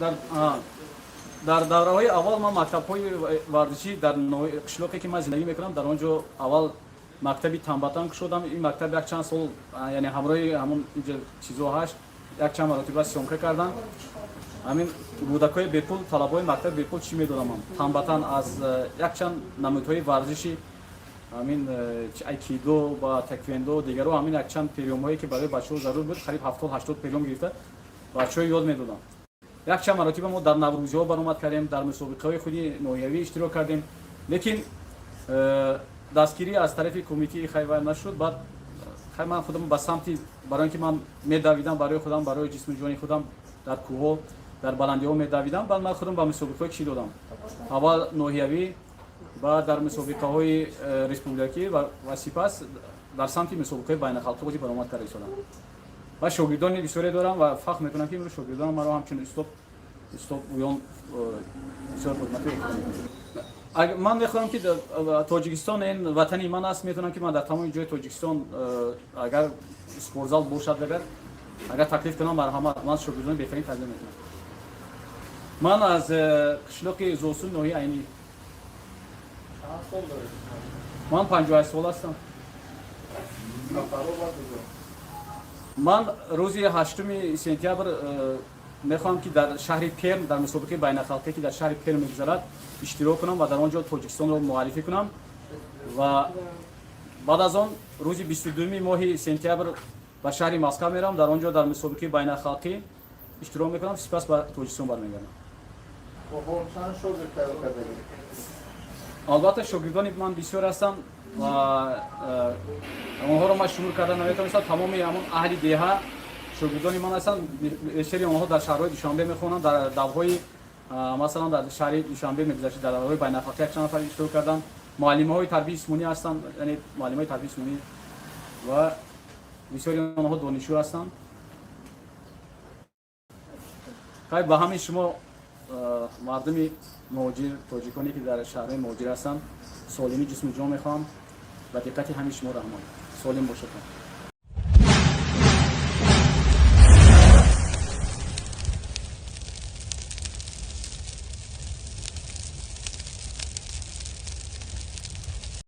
дар дар давраҳои аввал ман мактабҳои варзишӣ дар қишлоқе ки ман зиндагӣ мекунам дар он ҷо аввал мактаби Тамбатан кушодам. Ин мактаб якчанд сол яъне ҳамроҳи ҳамон инҷа чизо ҳашт якчанд маротиба сёмка кардам. ҳамин кӯдакҳои бепул талабҳои мактаби бепул чӣ медодам? Тамбатан аз якчанд намудҳои варзиши ҳамин айкидо ва таквендо дигаро ҳамин якчанд приёмҳое ки барои бачаҳо зарур буд қариб 70-80 приём гирифта бачаҳо ёд медодам. Якчанд маротиба мо дар наврӯзиҳо баромад кардем, дар мусобиқаҳои худи ноҳиявӣ иштирок кардем, лекин дастгирӣ аз тарафи комитаи хайвар нашуд. Баъд ман худам ба самти барои ин ки ман медавидам барои худам, барои ҷисму ҷони худам дар кӯҳҳо дар баландиҳо медавидам. Баъд ман худам ба мусобиқаҳо кишӣ додам. Аввал ноҳиявӣ, баъд дар мусобиқаҳои республикӣ ва сипас дар самти мусобиқаҳои байналхалқӣ худи баромад карда истодам. Ман шогирдони бисёре дорам ва фахр мекунам ки имрӯз шогирдонам маро ҳамчун устод уён бисёр хизмати мекунанд. Ман мехоҳам ки Тоҷикистон ин ватани ман аст. Метавонам ки ман дар тамоми ҷои Тоҷикистон агар спортзал бошад, агар таклиф кунам марҳамат, ман шогирдони беҳтарин тaqdim мекунам. Ман аз қишлоқи Зосун ноҳияи Айнӣ. Ман 58 сол ҳастам. ман рӯзи 8 сентябр мехоҳам ки дар шаҳри Перм дар мусобиқаи байналхалқие ки дар шаҳри Перм мегузарад иштирок кунам ва дар он ҷо Тоҷикистонро муаррифӣ кунам ва баъд аз он рӯзи 22 моҳи сентябр ба шаҳри Москав меравам. Дар он ҷо дар мусобиқаи байналхалқӣ иштирок мекунам, сипас ба Тоҷикистон бармегардам. албатта шогирдони ман бисёр ҳастанд ва онҳоро ман шумур карда наметавонистам. тамоми ҳамон аҳли деҳа шогирдони ман ҳастанд. бешари онҳо дар шаҳрҳои Душанбе мехонанд. дар давҳои масалан дар шаҳри Душанбе мегузашт дар давҳои байналхалқӣ якчанд нафар иштирок карданд. муаллимаҳои тарбияи исмонӣ ҳастанд, яъне муаллимаи тарбияи исмонӣ ва бисёри онҳо донишҷӯ ҳастанд. хай ба ҳамаи шумо мардуми муҳоҷир, тоҷиконе ки дар шаҳрҳои муҳоҷир ҳастанд, солимӣ ҷисму ҷон мехоҳам. ба диққати ҳамаи шумо раҳмат. солим бошед.